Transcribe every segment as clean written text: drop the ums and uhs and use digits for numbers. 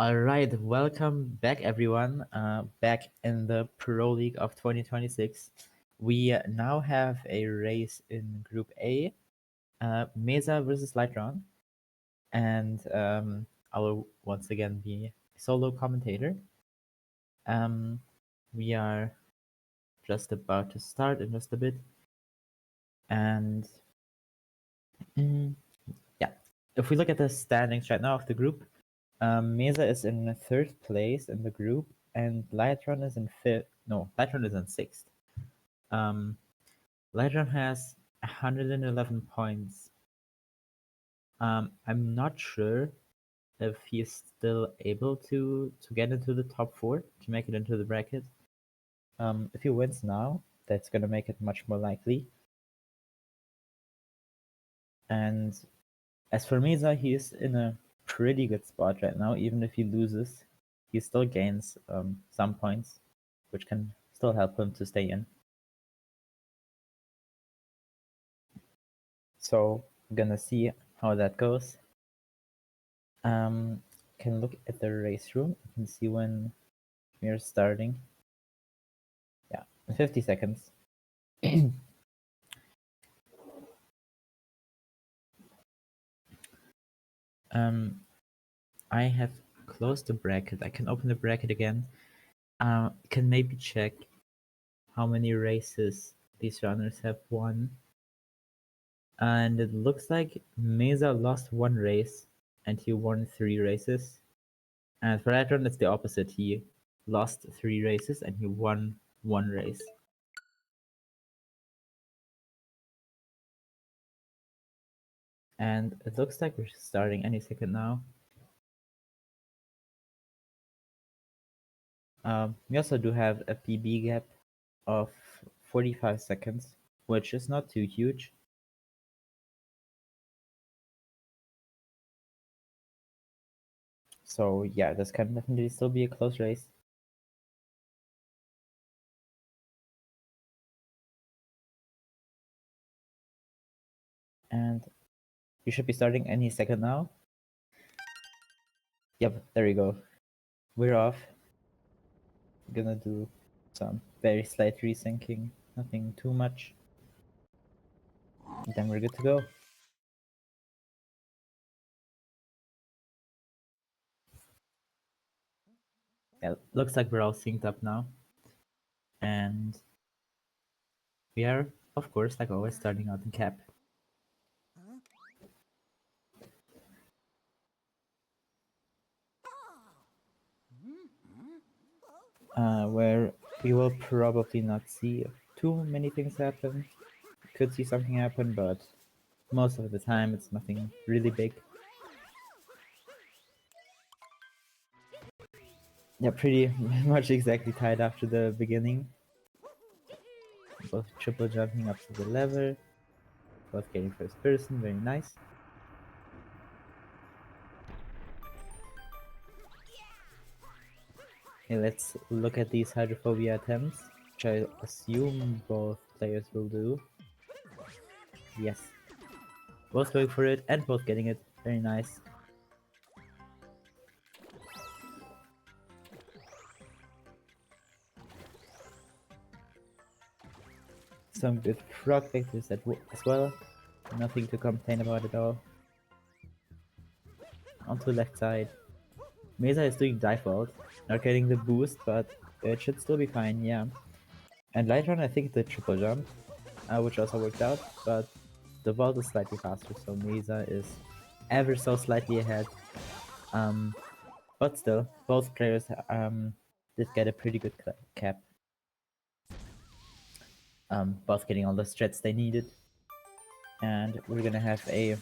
Alright, welcome back everyone, back in the Pro League of 2026. We now have a race in Group A, Mesa versus LightRon, and I will once again be a solo commentator. We are just about to start in just a bit, and yeah, if we look at the standings right now of the group, Mesa is in third place in the group, and LightRon is in fifth. No, LightRon is in sixth. LightRon has 111 points. I'm not sure if he's still able to get into the top 4 to make it into the bracket. If he wins now, that's gonna make it much more likely. And as for Mesa, he's in a pretty good spot right now. Even if he loses, he still gains some points, which can still help him to stay in. So I'm gonna see how that goes. Can look at the race room. You can see when we're starting. Yeah, in 50 seconds. I have closed the bracket. I can open the bracket again. Can maybe check how many races these runners have won. And it looks like Mesa lost 1 race and he won 3 races. And for LightRon, it's the opposite. He lost 3 races and he won 1 race. And it looks like we're starting any second now. We also do have a PB gap of 45 seconds, which is not too huge. So yeah, this can definitely still be a close race. And you should be starting any second now. Yep, there you go. We're off. I'm gonna do some very slight resyncing, nothing too much. And then we're good to go. Yeah, looks like we're all synced up now. And we are, of course, like always, starting out in cap. Where we will probably not see too many things happen. Could see something happen, but most of the time it's nothing really big. Yeah, pretty much exactly tied after the beginning. Both triple jumping up to the lever, both getting first person, very nice. Okay, let's look at these hydrophobia attempts, which I assume both players will do. Yes. Both going for it and both getting it, very nice. Some good frog vectors as well, nothing to complain about at all. Onto the left side. Mesa is doing dive vault, not getting the boost, but it should still be fine, yeah. And LightRon, I think the triple jump, which also worked out, but the vault is slightly faster, so Mesa is ever so slightly ahead. But still, both players did get a pretty good cap. Both getting all the strats they needed. And we're gonna have a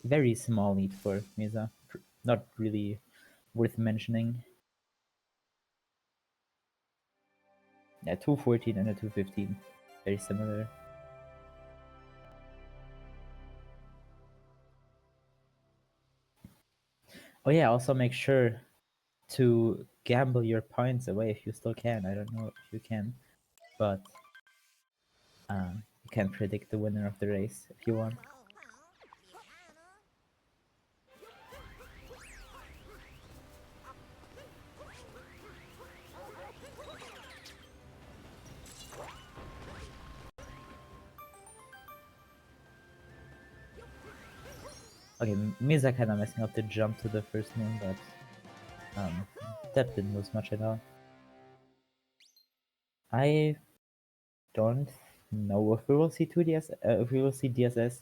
very small lead for Mesa. Not really worth mentioning. Yeah, 214 and a 215. Very similar. Oh yeah, also make sure to gamble your points away if you still can. I don't know if you can, but you can predict the winner of the race if you want. Okay, Mesa kinda messing up the jump to the first moon, but that didn't lose much at all. I don't know if we will see if we will see DSS.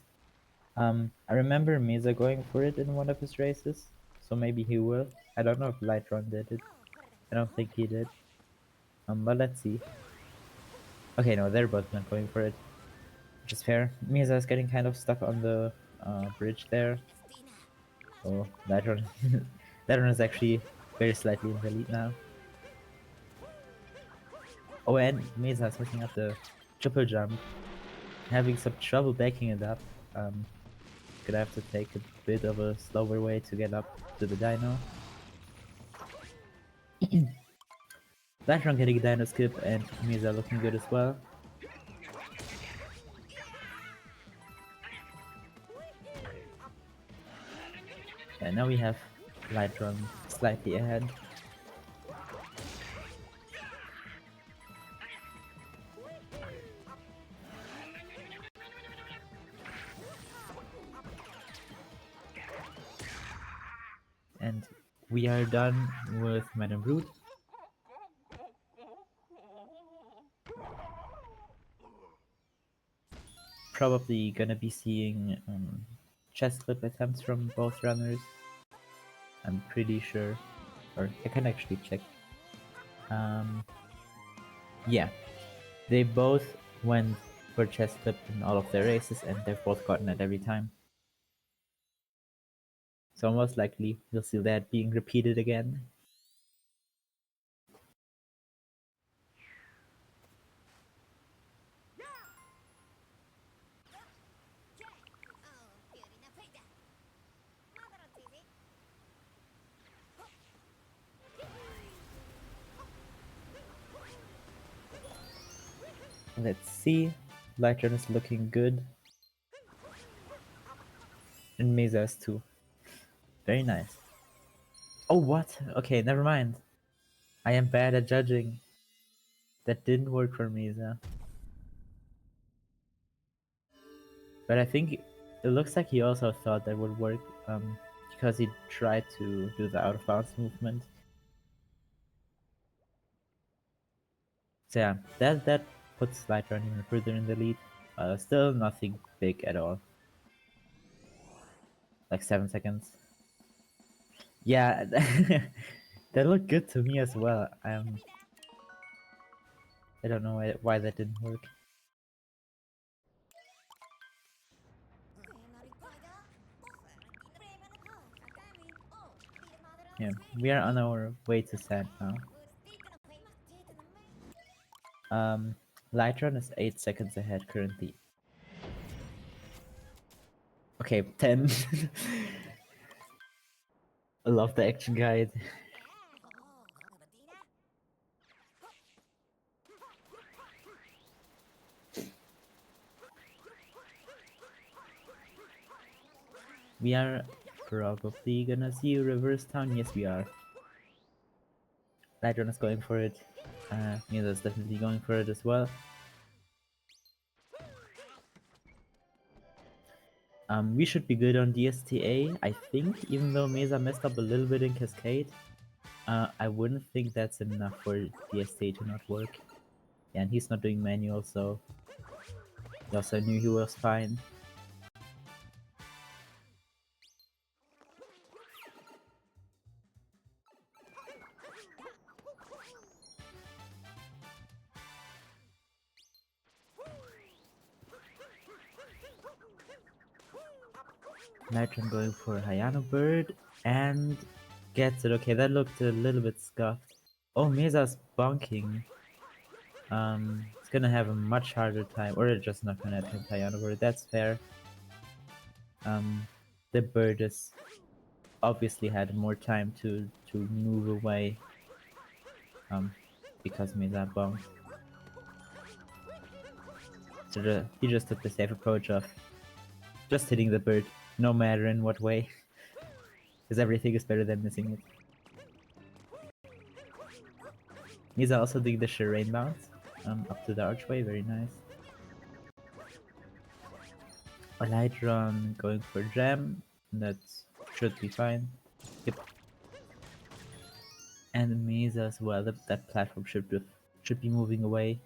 I remember Mesa going for it in one of his races, so maybe he will. I don't know if LightRon did it. I don't think he did. But let's see. Okay, no, they're both not going for it, which is fair. Mesa is getting kind of stuck on the bridge there. Oh, LightRon, LightRon is actually very slightly in the lead now. Oh, and Mesa is messing up the triple jump, having some trouble backing it up. Gonna have to take a bit of a slower way to get up to the dino. LightRon getting a dino skip and Mesa looking good as well. And now we have LightRon slightly ahead. And we are done with Madame Brood. Probably gonna be seeing chest clip attempts from both runners. I'm pretty sure, or I can actually check. Yeah, they both went for chest clip in all of their races, and they've both gotten it every time. So most likely you'll see that being repeated again. Let's see. LightRon is looking good. And Mesa is too. Very nice. Oh, what? Okay, never mind. I am bad at judging. That didn't work for Mesa. But I think it looks like he also thought that would work, because he tried to do the out of bounds movement. So yeah, that puts LightRon even further in the lead. Still nothing big at all. Like 7 seconds. Yeah, that looked good to me as well. I don't know why that didn't work. Yeah, we are on our way to sand now. LightRon is 8 seconds ahead currently. Okay, 10. I love the action guide. We are probably gonna see reverse town. Yes, we are. LightRon is going for it. Mesa is definitely going for it as well. We should be good on DSTA, I think, even though Mesa messed up a little bit in Cascade. I wouldn't think that's enough for DSTA to not work. Yeah, and he's not doing manual, so he also knew he was fine. LightRon going for Hayano Bird and gets it. Okay, that looked a little bit scuffed. Oh, Mesa's bonking. It's gonna have a much harder time, or it's just not gonna attempt Hayano Bird. That's fair. The bird is obviously had more time to move away. Because Mesa bonked. So he just took the safe approach of just hitting the bird, no matter in what way. Because everything is better than missing it. Mesa also doing the Shireen bounce up to the archway, very nice. LightRon going for jam. That should be fine. Yep. And Mesa as well. That platform should be moving away.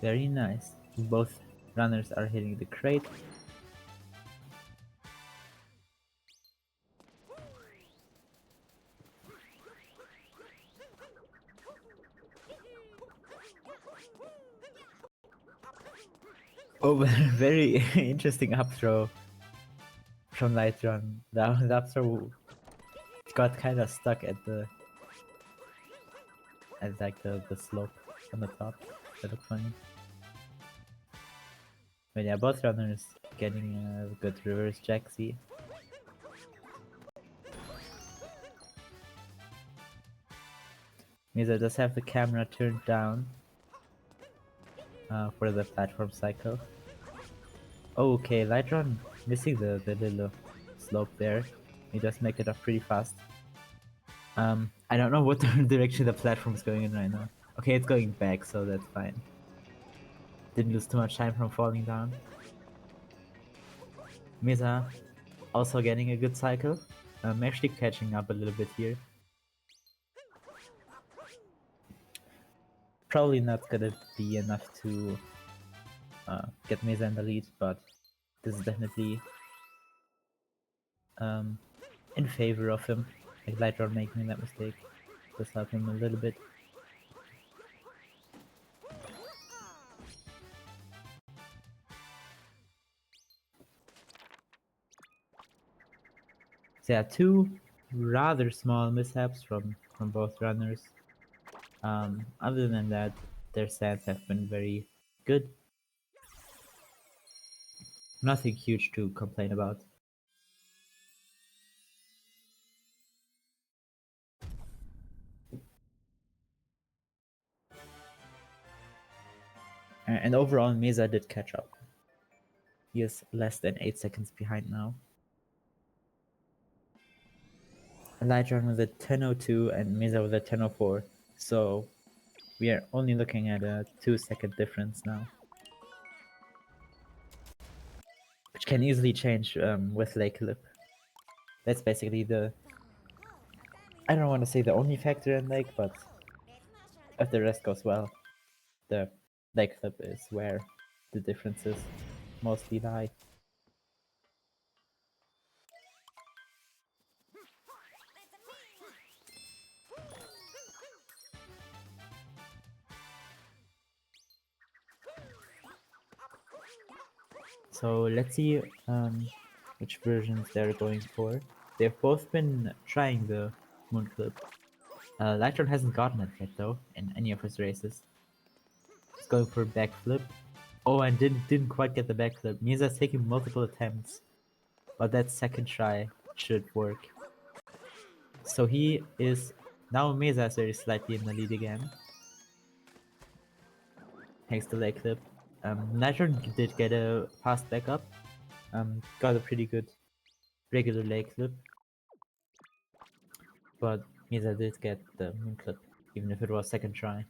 Very nice. Both runners are hitting the crate. Oh, very interesting up throw from LightRon. The up throw got kind of stuck at like the slope on the top. That looked funny. But yeah, both runners getting a good reverse jacksie. Mesa does have the camera turned down for the platform cycle. Oh, okay, LightRon missing the little slope there. He does make it up pretty fast. I don't know what direction the platform is going in right now. Okay, it's going back, so that's fine. Didn't lose too much time from falling down. Mesa also getting a good cycle. Actually catching up a little bit here. Probably not gonna be enough to get Mesa in the lead, but this is definitely in favor of him. Like LightRon making that mistake does help him a little bit. So yeah, two rather small mishaps from both runners. Other than that, their stats have been very good. Nothing huge to complain about. And overall, Mesa did catch up. He is less than 8 seconds behind now. LightRon with a 10:02 and Mesa with a 10:04. So we are only looking at a 2-second difference now. Which can easily change with Lake Clip. That's basically the... I don't want to say the only factor in Lake, but if the rest goes well, the Lake Clip is where the differences mostly lie. So let's see which versions they're going for. They've both been trying the Moon Clip. LightRon hasn't gotten it yet though, in any of his races. He's going for a backflip. Oh, and didn't quite get the backflip. Misa's taking multiple attempts, but that second try should work. So he is... Now Mesa is very slightly in the lead again. Thanks to leg clip. LightRon did get a fast backup. Got a pretty good regular leg clip. But Mesa did get the moon clip, even if it was second try.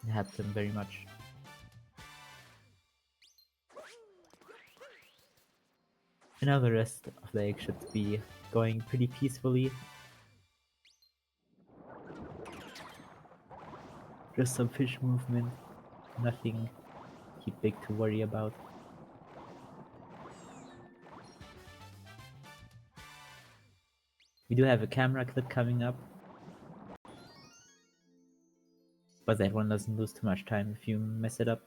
It helped him very much. And now the rest of the egg should be going pretty peacefully. Just some fish movement, nothing too big to worry about. We do have a camera clip coming up, but that one doesn't lose too much time if you mess it up.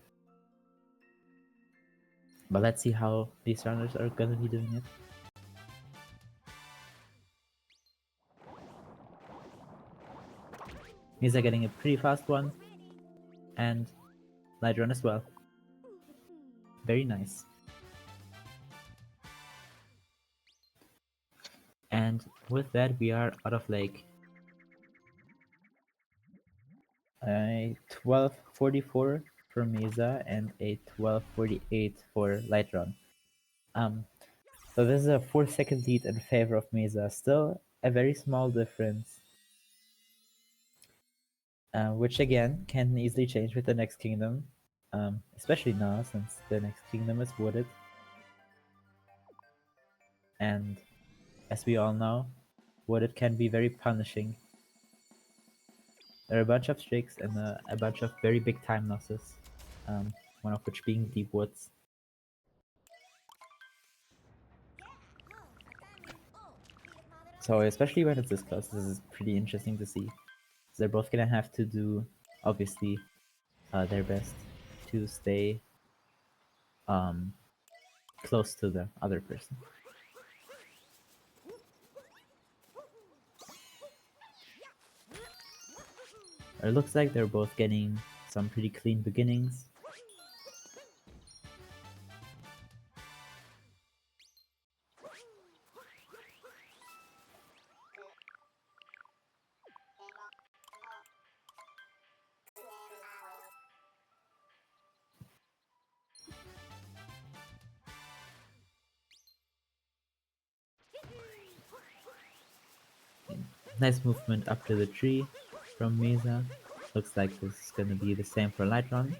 But let's see how these runners are gonna be doing it. Mesa getting a pretty fast one, and LightRon as well. Very nice. And with that, we are out of lake. A 12:44 for Mesa and a 12:48 for LightRon. So this is a 4-second lead in favor of Mesa. Still a very small difference, which again can easily change with the next kingdom. especially now since the next kingdom is wooded. And as we all know, wooded can be very punishing. There are a bunch of streaks and a bunch of very big time losses, one of which being deep woods. So especially when it's this close, this is pretty interesting to see. So they're both gonna have to do, obviously, their best to stay close to the other person. It looks like they're both getting some pretty clean beginnings. Nice movement up to the tree from Mesa. Looks like this is gonna be the same for LightRon.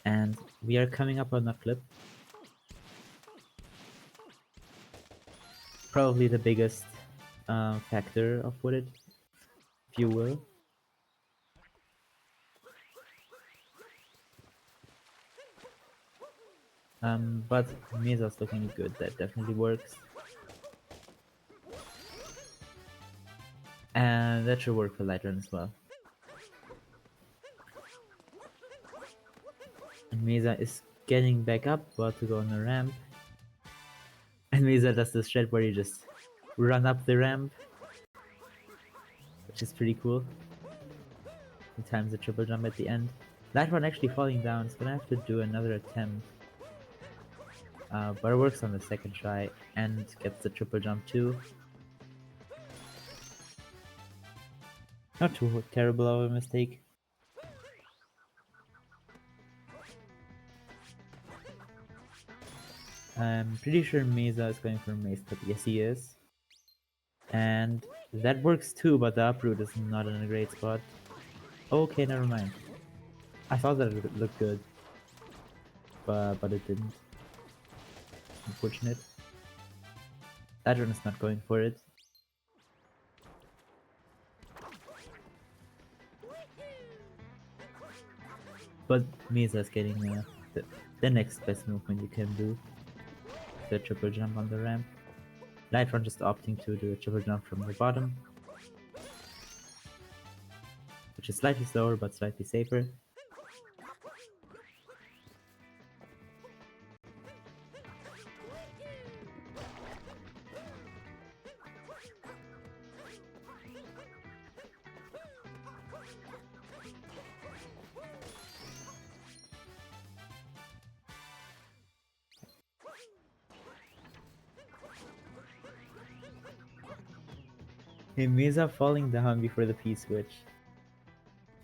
And we are coming up on a clip. Probably the biggest factor of wooded, if you will. But Mesa's looking good, that definitely works. And that should work for LightRon as well. And Mesa is getting back up, about to go on the ramp. And Mesa does this shit where you just run up the ramp, which is pretty cool. He times the triple jump at the end. LightRon actually falling down, is gonna have to do another attempt. But it works on the second try and gets the triple jump too. Not too terrible of a mistake. I'm pretty sure Mesa is going for Mace, but yes he is. And that works too, but the uproot is not in a great spot. Okay, never mind. I thought that it looked good, but it didn't. Unfortunate. LightRon is not going for it. But Mesa is getting the next best movement you can do. The triple jump on the ramp. LightRon just opting to do a triple jump from the bottom, which is slightly slower but slightly safer. Hey, Mesa falling down before the P-switch.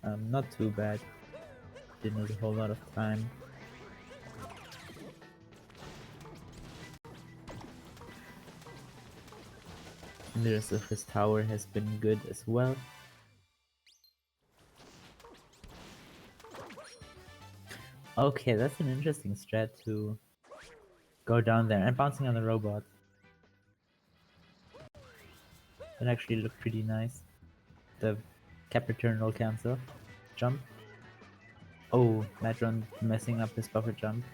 Not too bad. Didn't lose a whole lot of time. And the rest of his tower has been good as well. Okay, that's an interesting strat to go down there and bouncing on the robot. That actually looked pretty nice. The cap return roll cancel. Jump. Oh, LightRon messing up his buffer jump.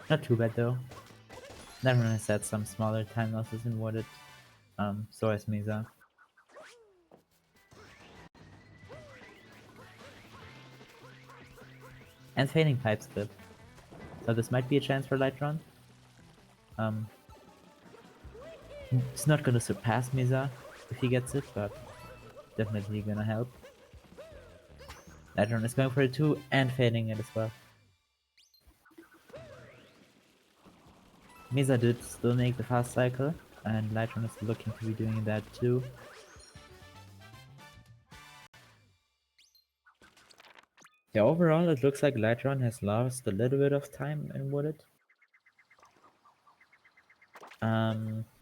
Not too bad though. LightRon has had some smaller time losses in Wooded. So has Mesa. And fading pipe slip. So this might be a chance for LightRon. It's not gonna surpass Mesa if he gets it, but definitely gonna help. LightRon is going for it too, and fading it as well. Mesa did still make the fast cycle, and LightRon is looking to be doing that too. Yeah, overall it looks like LightRon has lost a little bit of time in Wooded.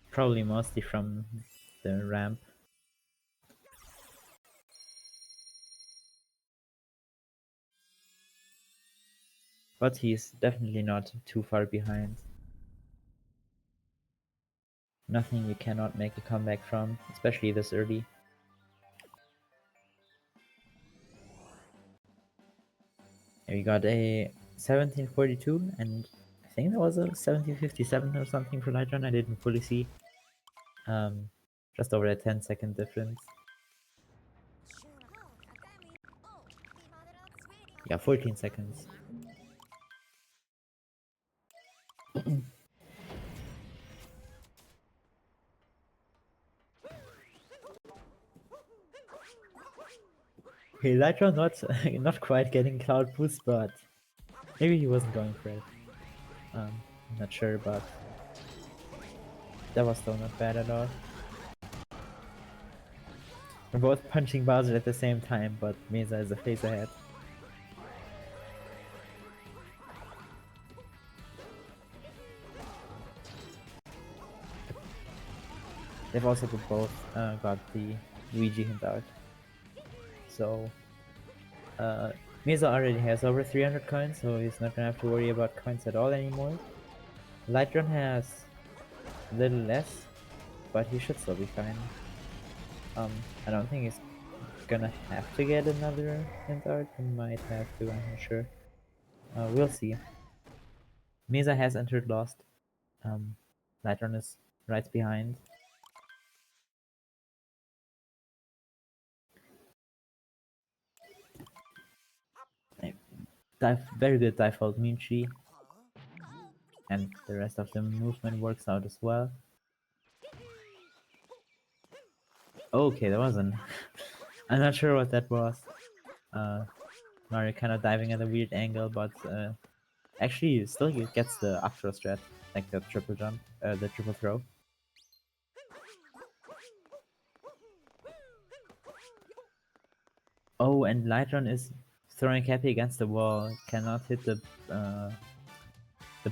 Probably mostly from the ramp. But he's definitely not too far behind. Nothing we cannot make a comeback from, especially this early. We got a 1742 and I think that was a 1757 or something for LightRon. I didn't fully see. Just over a 10-second difference. Yeah, 14 seconds. Okay, LightRon not quite getting Cloud Boost, but maybe he wasn't going for it. I'm not sure, but that was still not bad at all. We're both punching Bowser at the same time, but Mesa is a phase ahead. They've also both got the Luigi hint out. So Mesa already has over 300 coins, so he's not gonna have to worry about coins at all anymore. LightRon has a little less, but he should still be fine. I don't think he's gonna have to get another hint art. He might have to, I'm not sure. We'll see. Mesa has entered Lost. LightRon is right behind. Very good default Minchi, and the rest of the movement works out as well. Okay, that wasn't. I'm not sure what that was. Mario kind of diving at a weird angle, but actually still gets the up throw strat, like the triple jump, the triple throw. Oh, and LightRon is throwing Cappy against the wall, cannot hit the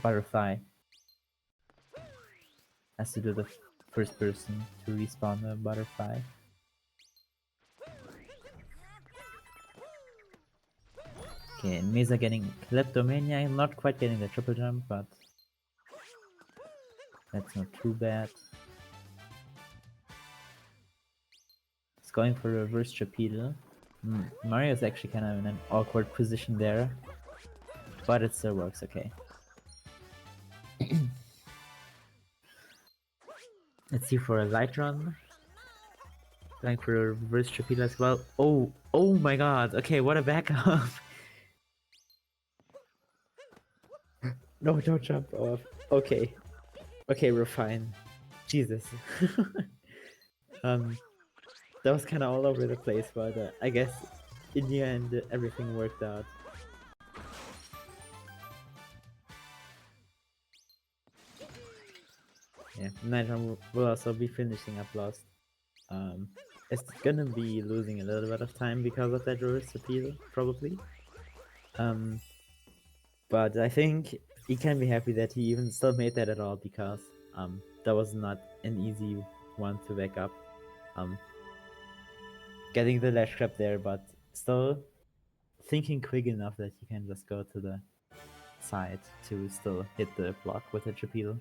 butterfly. Has to do the first person to respawn the butterfly. Okay, and Mesa getting Kleptomania, not quite getting the triple jump, but that's not too bad. It's going for a reverse Trapeze. Mario's actually kind of in an awkward position there, but it still works okay. Let's see for a LightRon. Going for a reverse Trapeze as well. Oh my god, okay, what a backup. No, don't jump off. Okay, we're fine. Jesus. That was kind of all over the place, but I guess in the end everything worked out. Yeah, LightRon will also be finishing up Lost. It's gonna be losing a little bit of time because of that reverse appeal, probably. But I think he can be happy that he even still made that at all, because that was not an easy one to back up. Getting the ledge grab there, but still thinking quick enough that he can just go to the side to still hit the block with a trapeze.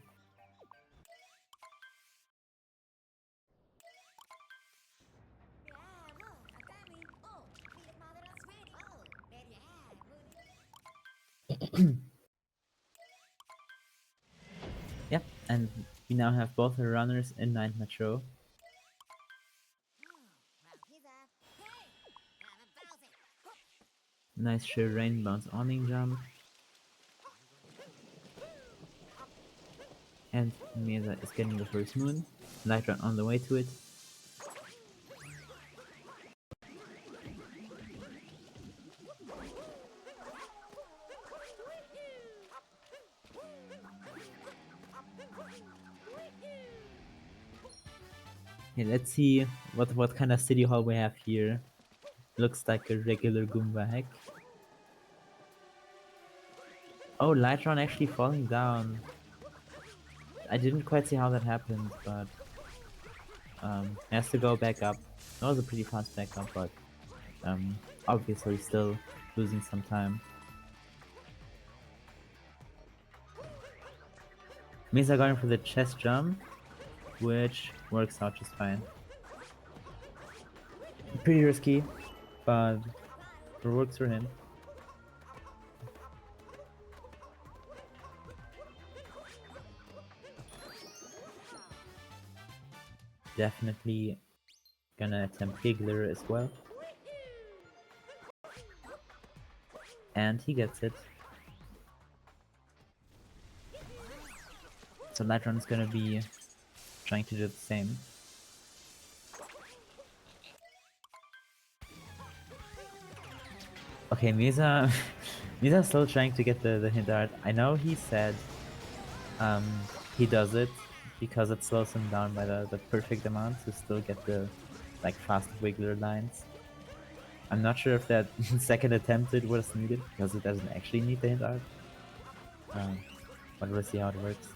Yeah, and we now have both the runners in 9th Metro. Nice sheer rain bounce awning jump. And Mesa is getting the first moon. LightRon on the way to it. Okay, let's see what kind of city hall we have here. Looks like a regular Goomba hack. Oh, LightRon actually falling down. I didn't quite see how that happened, but has to go back up. That was a pretty fast backup, but obviously still losing some time. Mesa going for the chest jump, which works out just fine. Pretty risky, but it works for him. Definitely gonna attempt Giggler as well. And he gets it. So LightRon is gonna be trying to do the same. Okay, Mesa Mesa's still trying to get the hint art. I know he said he does it because it slows him down by the perfect amount to still get the like fast wiggler lines. I'm not sure if that second attempt it was needed because it doesn't actually need the hint art. But we'll see how it works.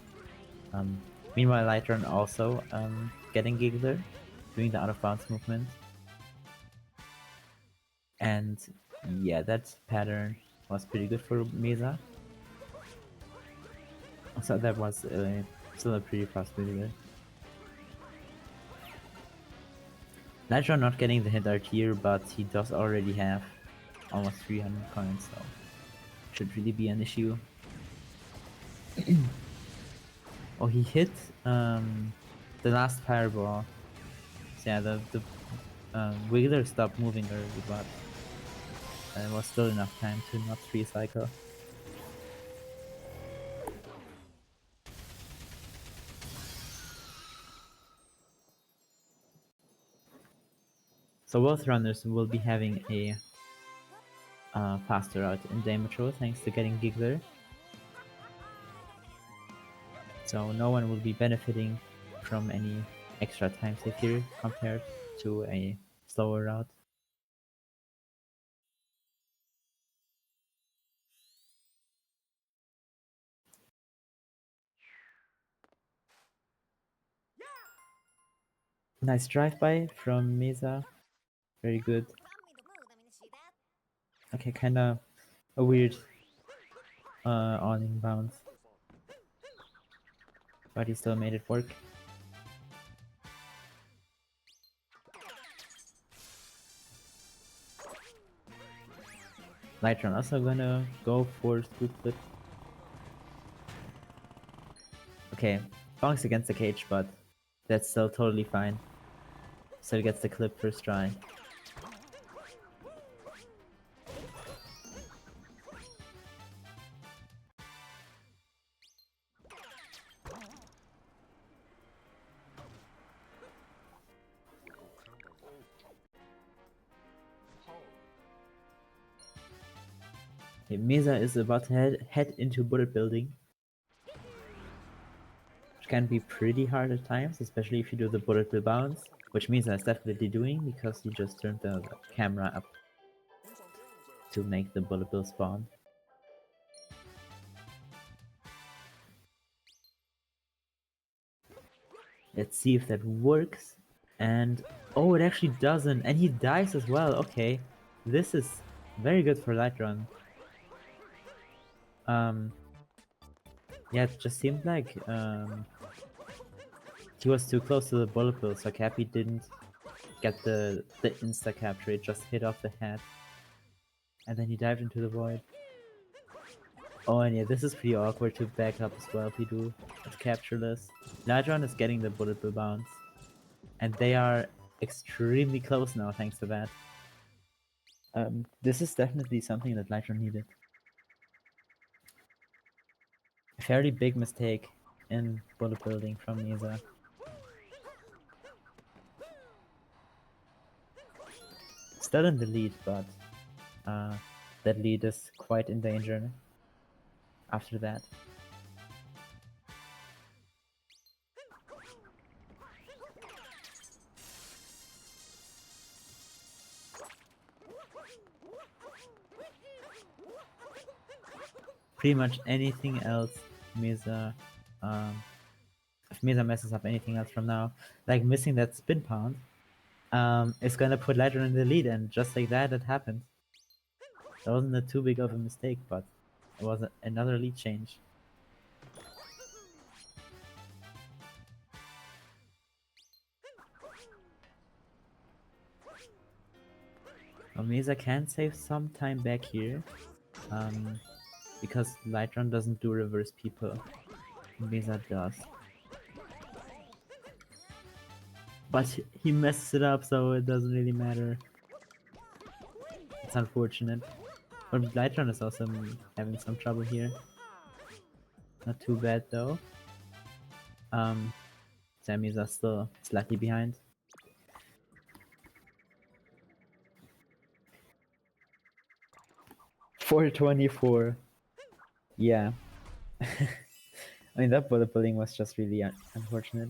Meanwhile, LightRon also getting Giggler, doing the out of bounds movement. And yeah, that pattern was pretty good for Mesa. So that was still a pretty fast Wiggler. LightRon not getting the hint art here, but he does already have almost 300 coins, so should really be an issue. Oh, he hit the last fireball. So yeah, the Wiggler stopped moving early, but there was still enough time to not recycle. So both runners will be having a faster route in damage roll thanks to getting Giggler. So no one will be benefiting from any extra time save here compared to a slower route. Nice drive-by from Mesa. Very good. Okay, kinda a weird awning bounce. But he still made it work. LightRon also gonna go for scoop flip. Okay, bounce against the cage, but that's still totally fine. Still gets the clip first try. Okay, Mesa is about to head into bullet building. Which can be pretty hard at times, especially if you do the bullet bill bounce. Which Mesa is definitely doing because he just turned the camera up to make the bullet bill spawn. Let's see if that works. And oh, it actually doesn't. And he dies as well. Okay, this is very good for LightRon. Yeah, it just seemed like he was too close to the bullet bill, so Cappy didn't get the insta capture. It just hit off the head, and then he dived into the void. Oh, and yeah, this is pretty awkward to back up as well if you do it captureless. LightRon is getting the bullet bill bounce, and they are extremely close now thanks to that. This is definitely something that LightRon needed. A fairly big mistake in bullet building from Mesa. Still in the lead, but that lead is quite in danger after that. Pretty much anything else Mesa, if Mesa messes up anything else from now, like missing that spin pound, it's gonna put LightRon in the lead, and just like that, it happened. That wasn't too big of a mistake, but it was another lead change. Mesa can save some time back here. Because LightRon doesn't do reverse people. Mesa does. But he messes it up, so it doesn't really matter. It's unfortunate. But LightRon is also having some trouble here. Not too bad though. Sammys are still slightly behind. $424. Yeah. I mean, that bullet billing was just really unfortunate.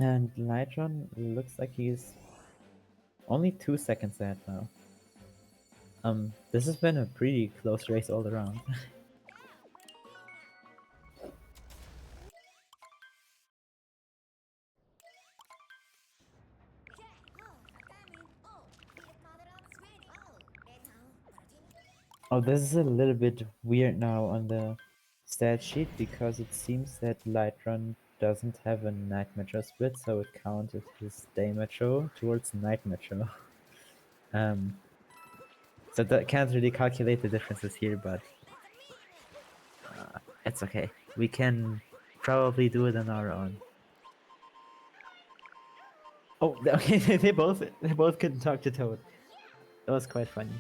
And LightRon looks like he's only 2 seconds ahead now. This has been a pretty close race all around. Oh, this is a little bit weird now on the stat sheet because it seems that LightRon doesn't have a night metro split, so it counted his day metro towards night metro. So that can't really calculate the differences here, but it's okay. We can probably do it on our own. Oh, okay, they both couldn't talk to Toad. That was quite funny.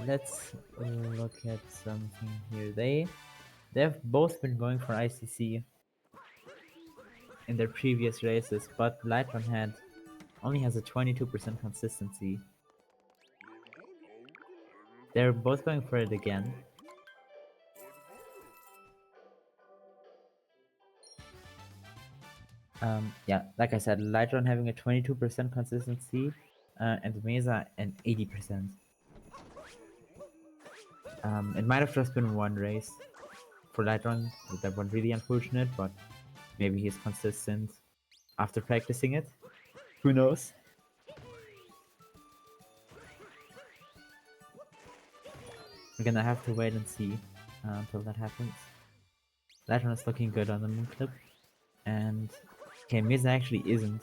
Let's look at something here. They've both been going for ICC in their previous races, but LightRon only has a 22% consistency. They're both going for it again. Yeah, like I said, LightRon having a 22% consistency, and Mesa an 80%. It might have just been one race for LightRon. That was really unfortunate, but maybe he's consistent after practicing it. Who knows? We're gonna have to wait and see until that happens. LightRon is looking good on the moon clip, and okay, Mesa actually isn't.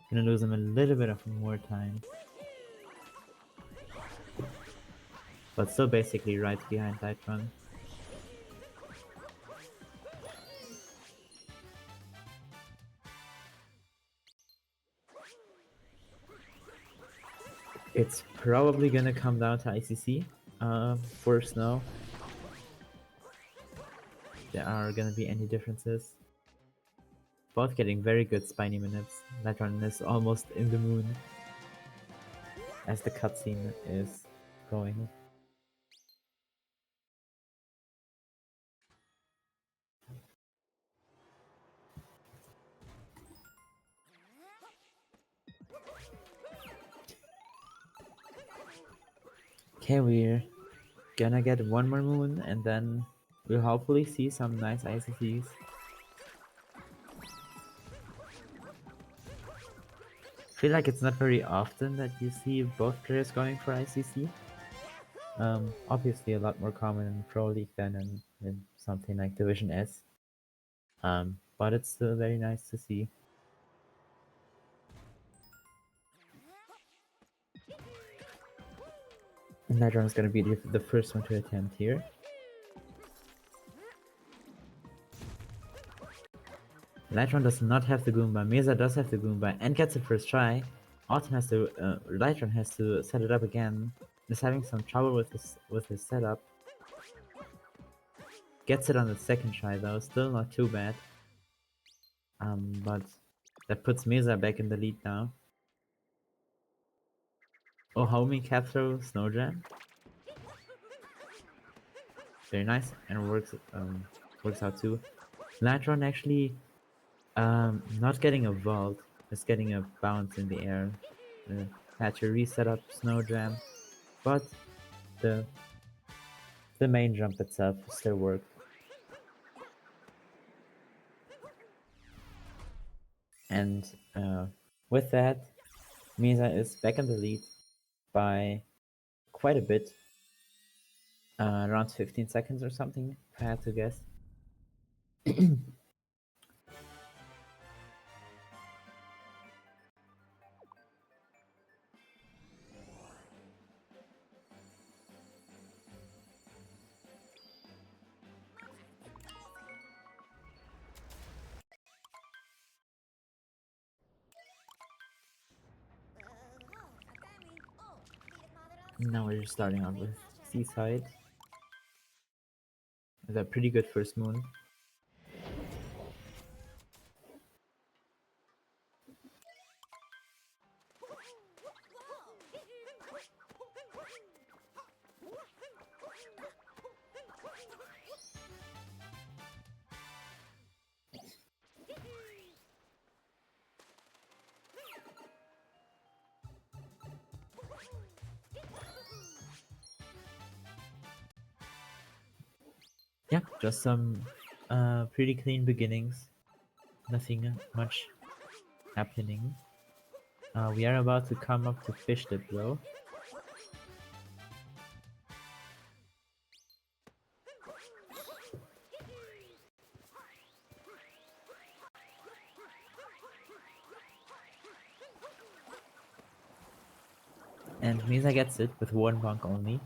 Gonna lose him a little bit of more time, but still basically right behind LightRon. It's probably gonna come down to ICC for Snow. There are gonna be any differences. Both getting very good spiny minutes. LightRon is almost in the moon as the cutscene is going. Okay, we're gonna get one more moon and then we'll hopefully see some nice ICCs. I feel like it's not very often that you see both players going for ICC. Obviously a lot more common in Pro League than in something like Division S. But it's still very nice to see. LightRon is gonna be the first one to attempt here. LightRon does not have the Goomba, Mesa does have the Goomba and gets it first try. Autumn has to, LightRon has to set it up again. Is having some trouble with his setup. Gets it on the second try though, still not too bad. But that puts Mesa back in the lead now. Oh, homing cap throw, snow jam. Very nice, and works out too. LightRon actually Not getting a vault, just getting a bounce in the air. Had to reset up snow jam, but the the main jump itself still worked. And with that, Mesa is back in the lead by quite a bit, around 15 seconds or something, if I had to guess. Now we're starting out with Seaside. It's a pretty good first moon. Yeah, just some pretty clean beginnings. Nothing much happening. We are about to come up to Fish Dip though. And Mesa gets it with one bonk only.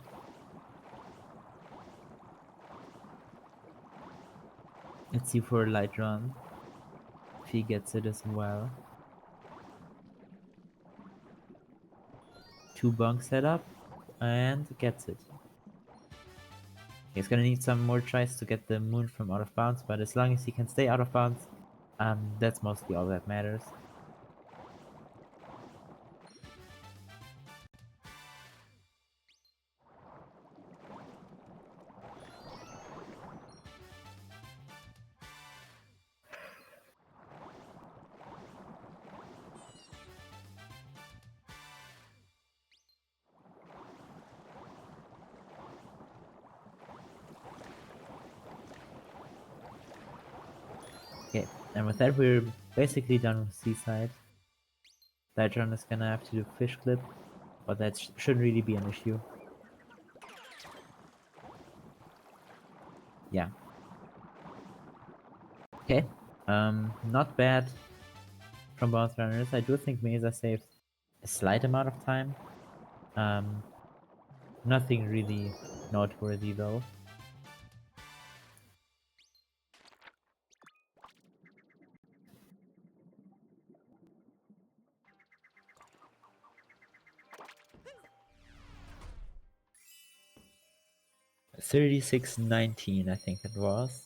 Let's see for LightRon if he gets it as well. 2 bonks set up and gets it. He's gonna need some more tries to get the moon from out of bounds, but as long as he can stay out of bounds, that's mostly all that matters. Okay, and with that we're basically done with Seaside. LightRon is gonna have to do Fish Clip, but that shouldn't really be an issue. Yeah. Okay, not bad from both runners. I do think Mesa saved a slight amount of time. Nothing really noteworthy though. $36.19, I think it was.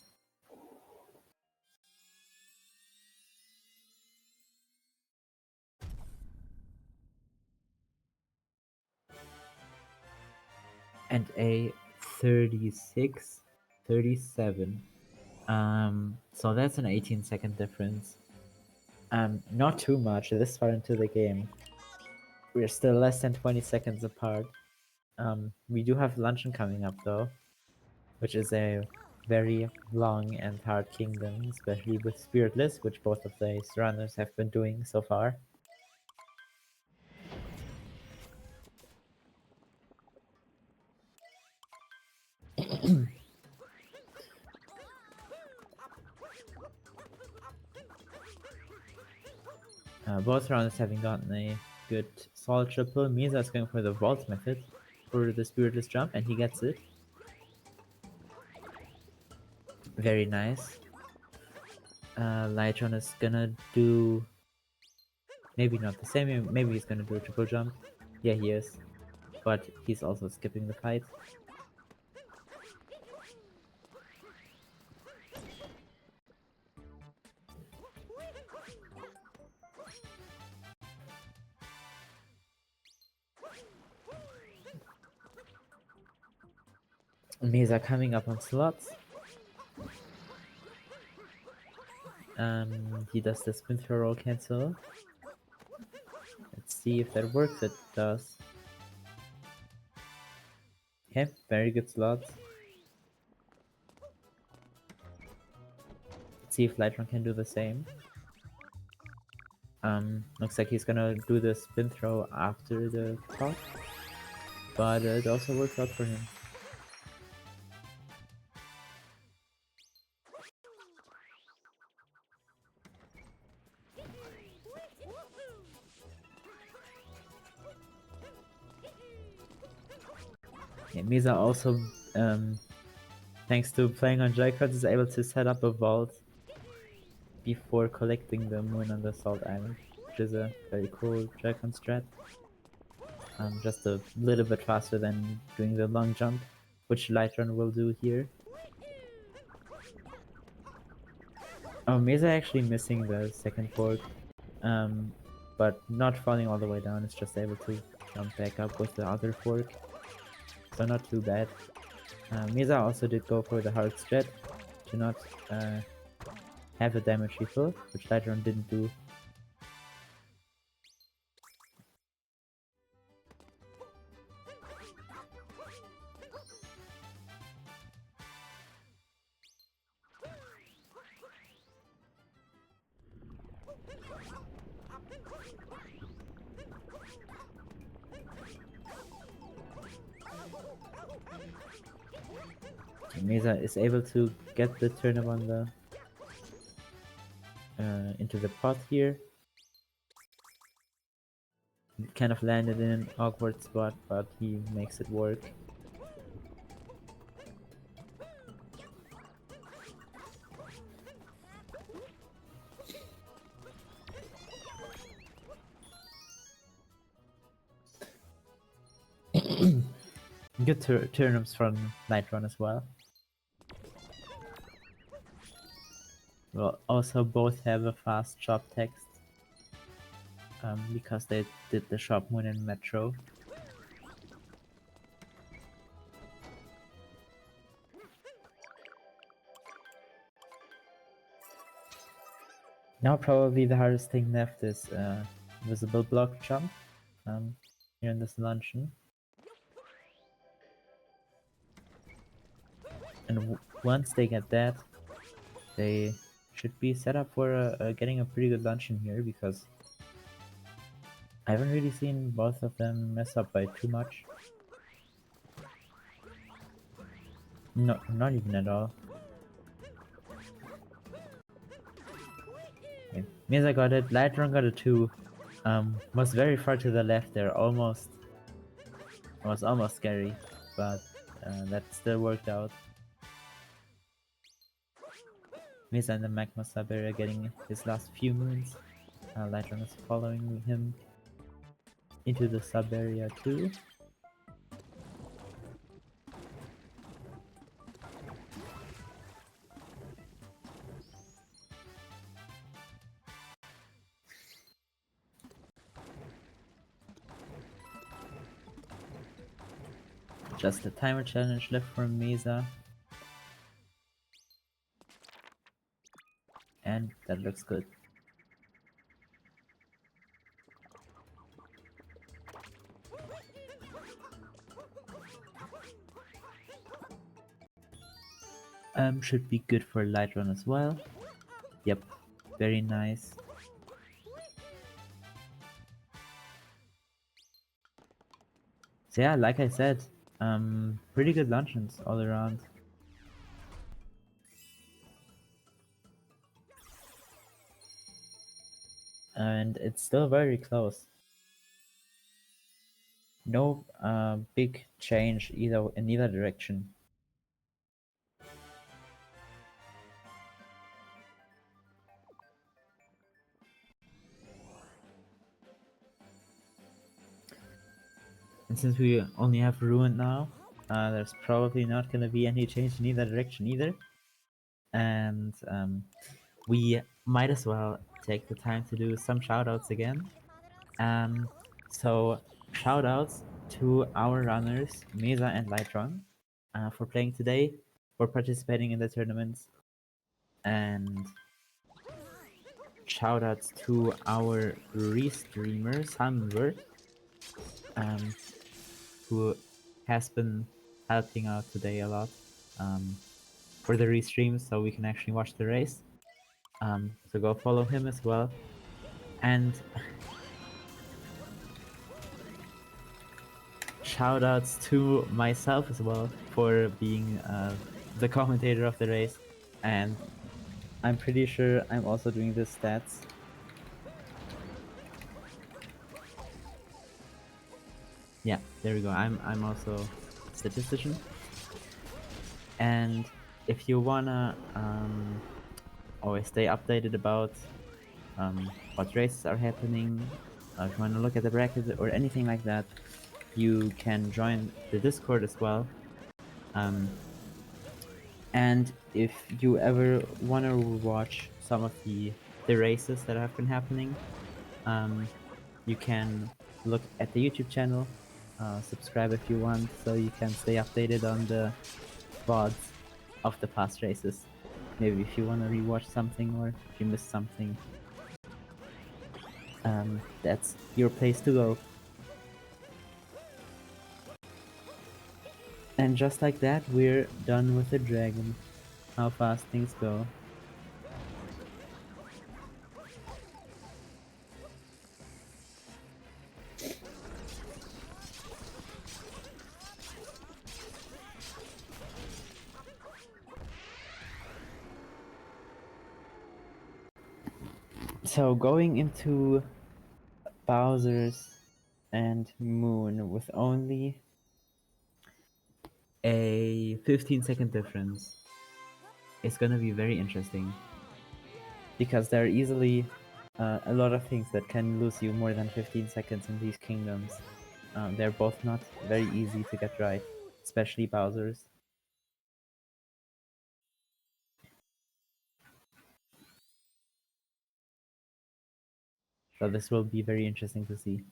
And a 36.37. So that's an 18-second difference. Not too much this far into the game. We're still less than 20 seconds apart. We do have Luncheon coming up though, which is a very long and hard kingdom, especially with Spiritless, which both of these runners have been doing so far. Both runners having gotten a good solid triple. Mesa is going for the vault method for the Spiritless jump, and he gets it. Very nice. LightRon is gonna do maybe not the same, maybe he's gonna do a triple jump. Yeah, he is. But he's also skipping the fight. Mesa coming up on slots. He does the spin throw roll cancel. Let's see if that works. It does. Okay, very good slot. Let's see if LightRon can do the same. Looks like he's gonna do the spin throw after the pot, but it also works out for him. Yeah, Mesa also, thanks to playing on J-Cards, is able to set up a vault before collecting the moon on the Salt Island, which is a very cool J-Con strat. Just a little bit faster than doing the long jump, which LightRon will do here. Oh, Mesa actually missing the second fork, but not falling all the way down. It's just able to jump back up with the other fork, so not too bad. Mesa also did go for the hard strat to not have a damage refill, which LightRon didn't do. Mesa is able to get the turnip on the into the pot here. Kind of landed in an awkward spot, but he makes it work. Good turnips from LightRon as well. Well, also both have a fast shop text because they did the shop moon in Metro. Now probably the hardest thing left is visible block jump here in this dungeon. And once they get that, they should be set up for getting a pretty good dungeon here, because I haven't really seen both of them mess up by too much. No, not even at all. Okay. Mesa got it, LightRon got it too. Was very far to the left there, almost. Was almost scary, but that still worked out. Mesa and the Magma Sub area getting his last few moons. LightRon is following him into the sub area too. Just a timer challenge left for Mesa. And that looks good. Should be good for LightRon as well. Yep, very nice. So yeah, like I said, pretty good luncheons all around. And it's still very close. No big change in either direction. And since we only have Ruined now, there's probably not going to be any change in either direction either. And we might as well take the time to do some shoutouts again. So shoutouts to our runners, Mesa and LightRon, for playing today, for participating in the tournaments, and Shoutouts to our Restreamer, Sunbird, who has been helping out today a lot for the restreams so we can actually watch the race. So go follow him as well. And shoutouts to myself as well for being the commentator of the race. And I'm pretty sure I'm also doing the stats. Yeah, there we go. I'm also statistician. And if you wanna always stay updated about what races are happening, if you wanna look at the bracket or anything like that, you can join the Discord as well. And if you ever wanna watch some of the races that have been happening, you can look at the YouTube channel, subscribe if you want, so you can stay updated on the VODs of the past races. Maybe if you want to rewatch something or if you missed something, that's your place to go. And just like that, we're done with the dragon. How fast things go. So going into Bowser's and Moon with only a 15-second difference is gonna be very interesting. Because there are easily a lot of things that can lose you more than 15 seconds in these kingdoms. They're both not very easy to get right, especially Bowser's. So this will be very interesting to see.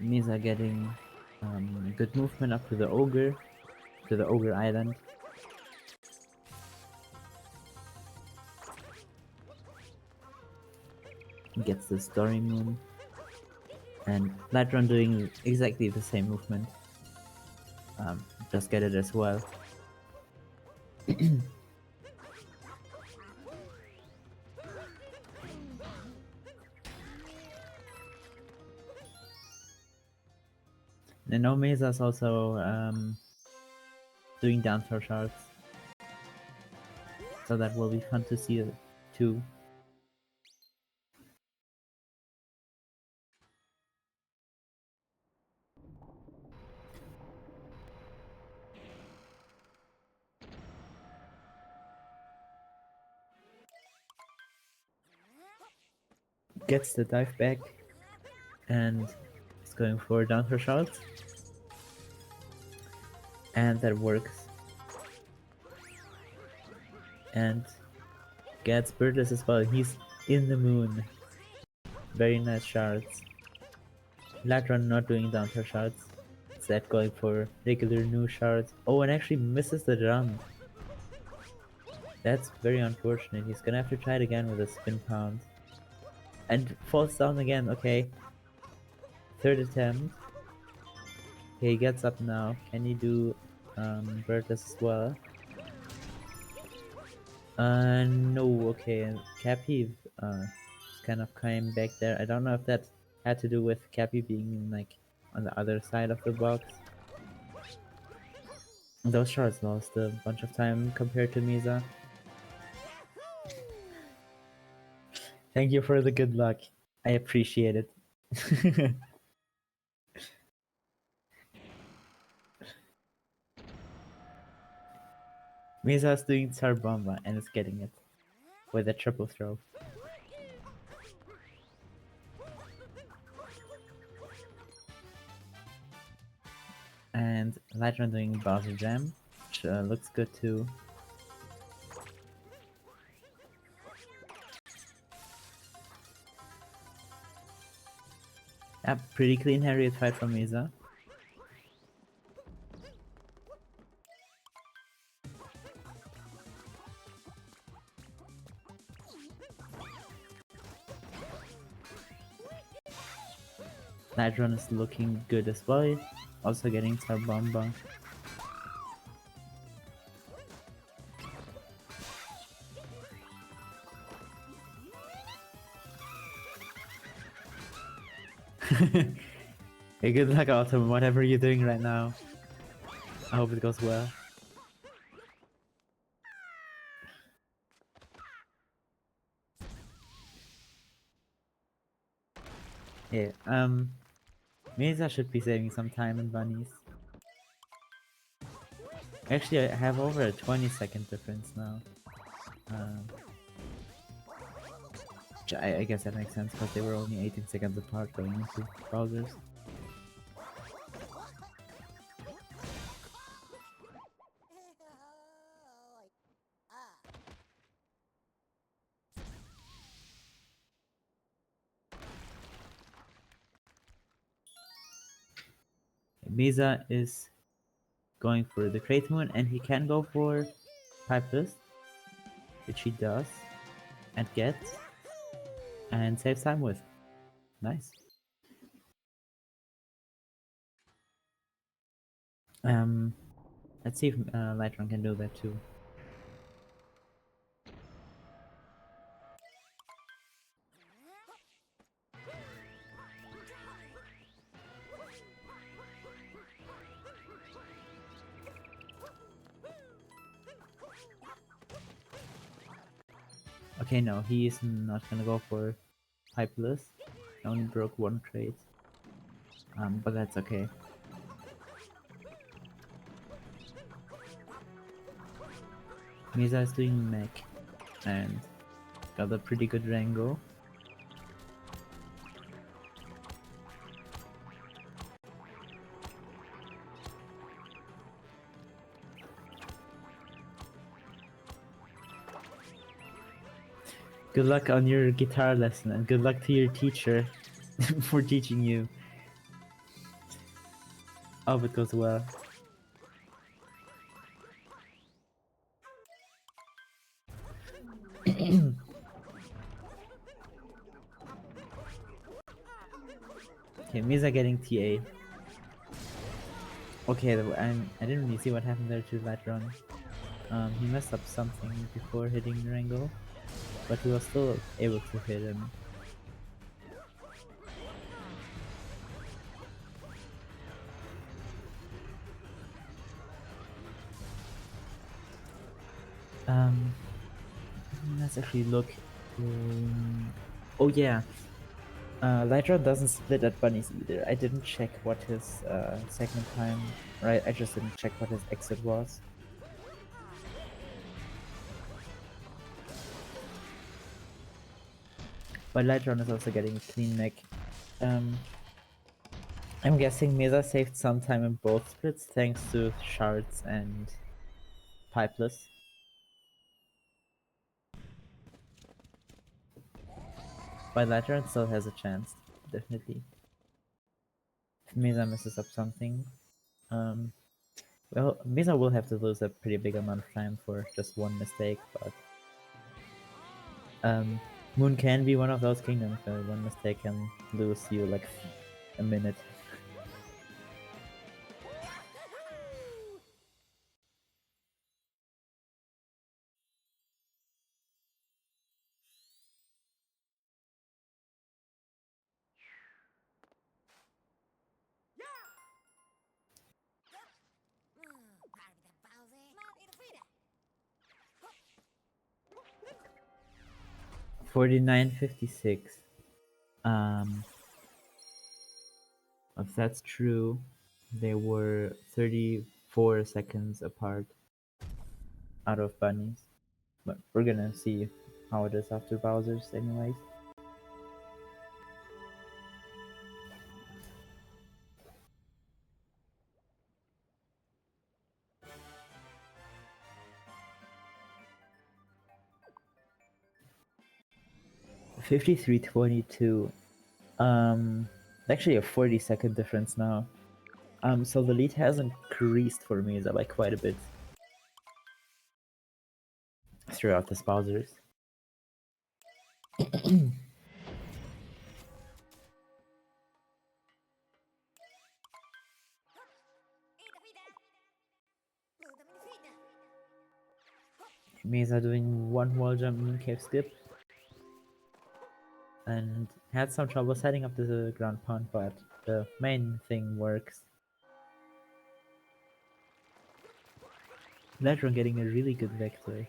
Mesa getting good movement up to the ogre island. Gets the story moon. And LightRon doing exactly the same movement. Just get it as well. And now Mesa's also doing down throw sharks. So that will be fun to see too. Gets the dive back and is going for down throw shots. And that works. And gets Burgess as well. He's in the moon. Very nice shards. LightRon not doing down throw shards. Instead going for regular new shards. Oh, and actually misses the jump. That's very unfortunate. He's gonna have to try it again with a spin pound. And falls down again, okay. Third attempt. Okay, he gets up now. Can he do Burgess as well? No, okay. Cappy kind of came back there. I don't know if that had to do with Cappy being like on the other side of the box. Those shards lost a bunch of time compared to Mesa. Thank you for the good luck. I appreciate it. Mesa's doing Tsar Bomba and is getting it with a triple throw. And LightRon doing Bowser Jam, which looks good too. Yeah, pretty clean Harriet fight from Mesa. LightRon is looking good as well, also getting Tsar Bomba. Hey, good luck, Autumn, whatever you're doing right now. I hope it goes well. Yeah, Mesa should be saving some time in bunnies. Actually, I have over a 20-second difference now. I guess that makes sense because they were only 18 seconds apart going into Bowser's. Mesa is going for the Great Moon and he can go for Pipeless, which he does and gets and saves time with. Nice. Let's see if LightRon can do that too. Okay, no, he is not gonna go for Pipeless. He only broke one crate. But that's okay. Mesa is doing mech and got a pretty good Rango. Good luck on your guitar lesson and good luck to your teacher for teaching you. I hope it goes well. Okay, Mesa getting TA. Okay, I didn't really see what happened there to LightRon. He messed up something before hitting Rango, but he was still able to hit him. Let's actually look. Oh yeah, LightRon doesn't split at bunnies either. I didn't check what his segment time, right? I just didn't check what his exit was. But LightRon is also getting a clean mech. I'm guessing Mesa saved some time in both splits thanks to shards and pipeless. But LightRon still has a chance, definitely. If Mesa messes up something, well, Mesa will have to lose a pretty big amount of time for just one mistake, but Moon can be one of those kingdoms where one mistake can lose you like a minute. $49.56. Um, if that's true, they were 34 seconds apart out of bunnies. But we're gonna see how it is after Bowser's anyways. $53.22. Actually a 40-second difference now. So the lead has increased for Mesa by quite a bit throughout the Bowsers. Mesa doing one wall jump mooncave skip and had some trouble setting up the ground pound, but the main thing works. LightRon getting a really good vector.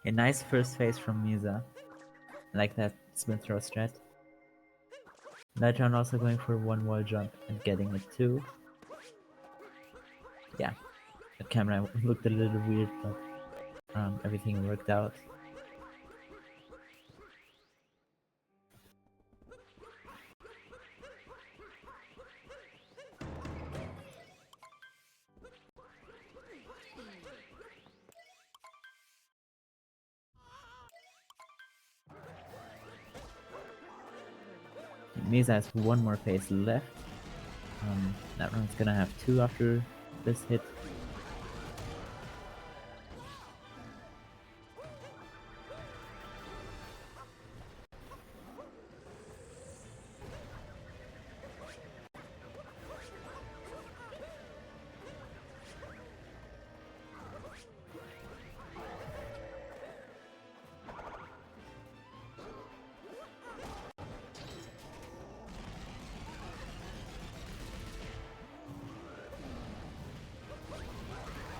A nice first phase from Mesa. I like that spin throw strat. LightRon also going for one wall jump and getting it too. Yeah, the camera looked a little weird, but everything worked out. Mesa has one more phase left. That one's gonna have two after this hit.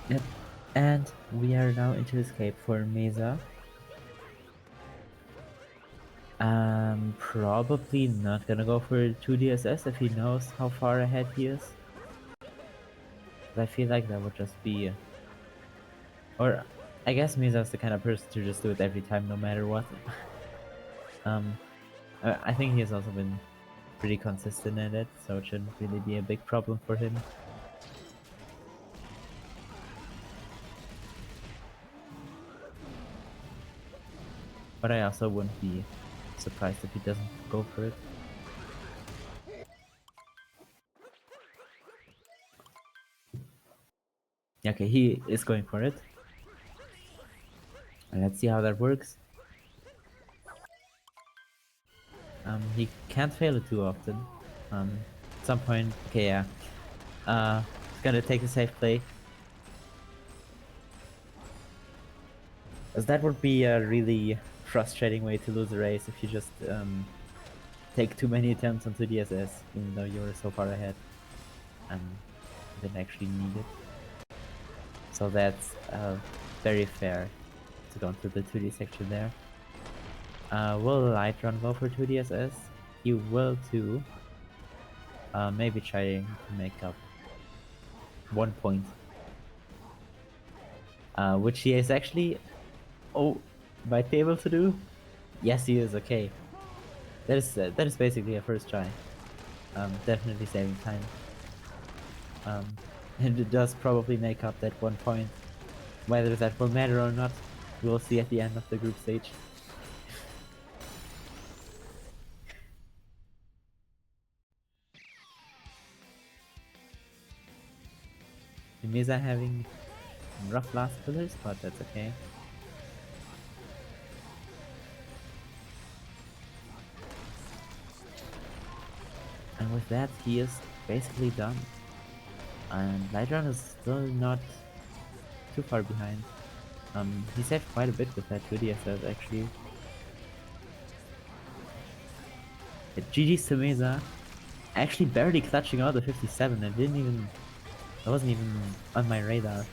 Yep, and we are now into escape for Mesa. Probably not gonna go for 2DSS if he knows how far ahead he is. I feel like that would just be... Or, I guess Misa's the kind of person to just do it every time, no matter what. I think he has also been pretty consistent in it, so it shouldn't really be a big problem for him. But I also wouldn't be surprised if he doesn't go for it. Okay, he is going for it. And let's see how that works. He can't fail it too often. At some point, okay, yeah. He's gonna take a safe play. As that would be a really frustrating way to lose a race if you just take too many attempts onto DSS, even though you're so far ahead and didn't actually need it. So that's very fair to go into the 2D section there. Will LightRon go for 2DSS? He will too. Maybe trying to make up 1 point. Which he is actually... Oh, might be able to do? Yes, he is, okay. That is basically a first try. Definitely saving time. And it does probably make up that 1 point. Whether that will matter or not, we'll see at the end of the group stage. Mesa having rough last pillars, but that's okay. And with that, he is basically done. And LightRon is still not too far behind. He saved quite a bit with that 2DSS actually. GG's to Mesa. Actually barely clutching out the 57. I wasn't even on my radar.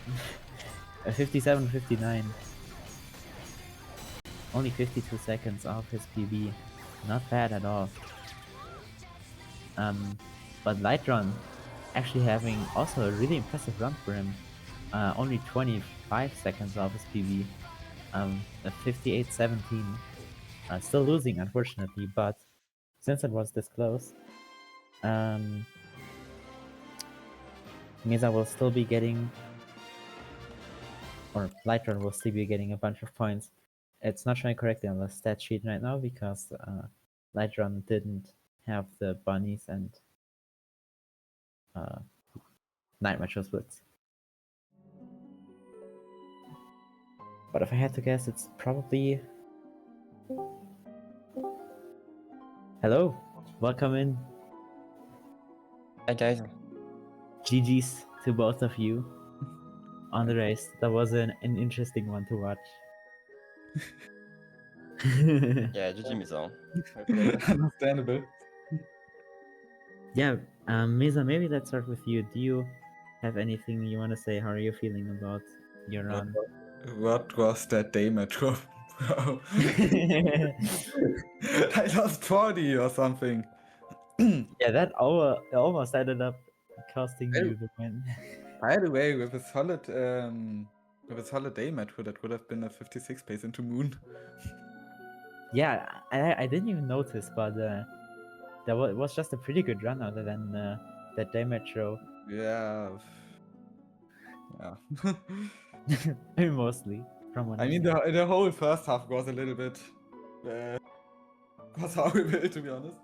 A 57, 59. Only 52 seconds off his PB. Not bad at all. But LightRon actually having also a really impressive run for him. Only 25 seconds off his PB. A 58-17. Still losing, unfortunately, but since it was this close, Mesa will still be getting, or LightRon will still be getting a bunch of points. It's not showing correctly on the stat sheet right now because LightRon didn't have the bunnies and night metro splits. But if I had to guess, it's probably... Hello, welcome in. Hi guys. GG's to both of you on the race. That was an interesting one to watch. Yeah, GG Mesa. Understandable. Yeah, Mesa, maybe let's start with you. Do you have anything you want to say? How are you feeling about your run? What was that day metro? Bro. I lost 40 or something. Yeah, that almost ended up costing you the win. By the way, with a solid day metro, that would have been a 56 pace into moon. Yeah, I didn't even notice, but that was just a pretty good run other than that day metro. Yeah. Mostly from what I mean, the whole first half was a little bit was horrible, to be honest.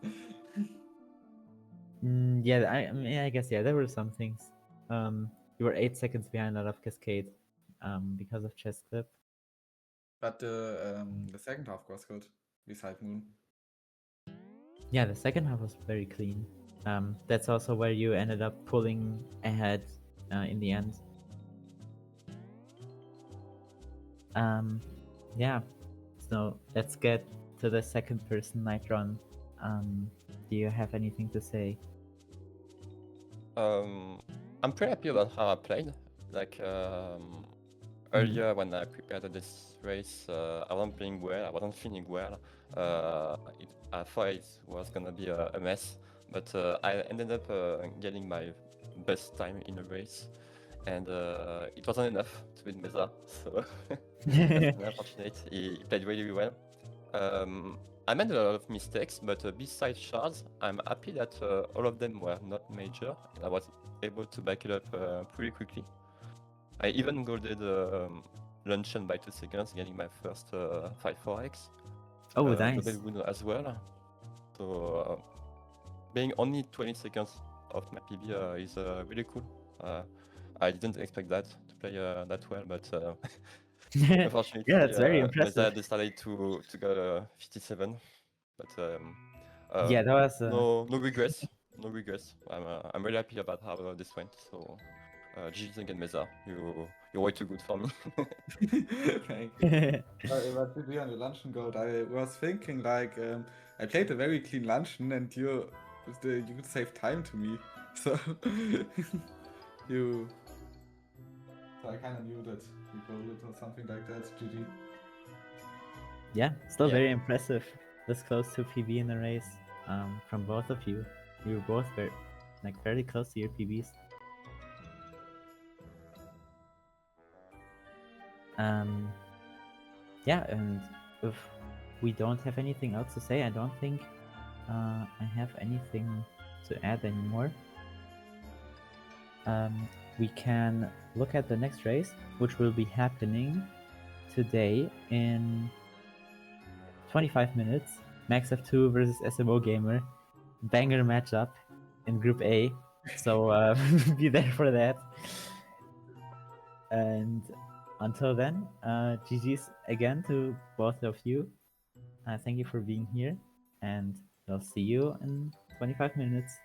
Yeah, I mean, I guess, yeah, there were some things. You were 8 seconds behind out of Cascade because of chest clip. But the second half was good, beside moon. Yeah, the second half was very clean. That's also where you ended up pulling ahead in the end. Yeah, so let's get to the second person LightRon. Do you have anything to say? I'm pretty happy about how I played. Like earlier when I prepared this race, I wasn't playing well. I wasn't feeling well. I thought it was gonna be a mess, but I ended up getting my best time in a race, and it wasn't enough to beat Mesa. So that's unfortunate. He played really well. I made a lot of mistakes, but besides shards, I'm happy that all of them were not major, and I was able to back it up pretty quickly. I even golded luncheon by 2 seconds, getting my first 5-4x. Oh, nice. Double wound as well. So being only 20 seconds off my PB is really cool. I didn't expect that to play that well, but unfortunately, yeah, that's very impressive. Mesa decided to go 57, but yeah, that was no regrets. No regrets. I'm really happy about how this went. So GG's again, Mesa. You're way too good for me. Thank you. But to be on the luncheon gold, I was thinking like I played a very clean luncheon, and you could save time to me, so So I kind of knew that you golded or something like that. GG. Yeah, still Yeah. very impressive. This close to PB in the race from both of you. You were both fairly close to your PBs. Yeah, and if we don't have anything else to say, I don't think I have anything to add anymore. We can look at the next race, which will be happening today in 25 minutes. Max F2 versus SMO Gamer. Banger matchup in Group A. So be there for that. And until then, GG's again to both of you. Thank you for being here, and I'll see you in 25 minutes.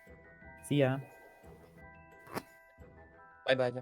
See ya. Bye bye.